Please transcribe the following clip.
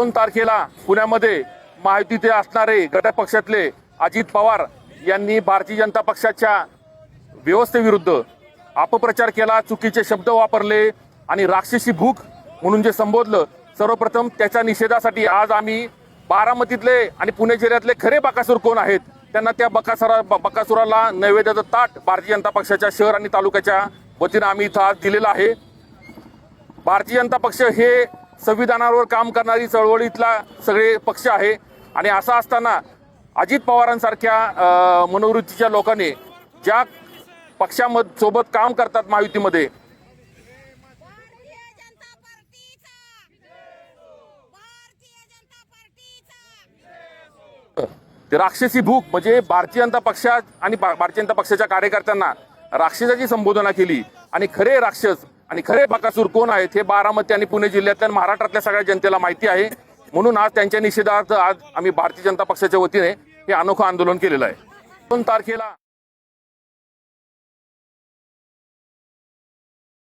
2 तारखेला पुण्यामध्ये महायुतीचे असणारे घटक पक्षातले अजित पवार यांनी भारतीय जनता पक्षाच्या व्यवस्थेविरुद्ध अपप्रचार केला, चुकीचे शब्द वापरले आणि राक्षसी भूक म्हणून जे संबोधलं, सर्वप्रथम त्याच्या निषेधासाठी आज आम्ही बारामतीतले आणि पुणे जिल्ह्यातले खरे बकासूर कोण आहेत त्यांना त्या बकासुराला नैवेद्याचं ताट भारतीय जनता पक्षाच्या शहर आणि तालुक्याच्या वतीनं आम्ही इथं आज दिलेलं आहे। भारतीय जनता पक्ष हे संविधानावर काम करणारी चळवळीतला सगळे पक्ष आहे आणि असं असताना अजित पवारांसारख्या मनोवृत्तीच्या लोकांनी ज्या पक्षासोबत काम करतात महायुतीमध्ये, ते राक्षसी भूक म्हणजे भारतीय जनता पक्षात आणि भारतीय जनता पक्षाच्या कार्यकर्त्यांना राक्षसाची संबोधना केली आणि खरे राक्षस आणि खरे बकासूर कोण आहेत हे बारामती आणि पुणे जिल्ह्यातल्या महाराष्ट्रातल्या सगळ्या जनतेला माहिती आहे। म्हणून आज त्यांच्या निषेधार्थ आज आम्ही भारतीय जनता पक्षाच्या वतीने हे अनोखं आंदोलन केलेलं आहे। 2 तारखेला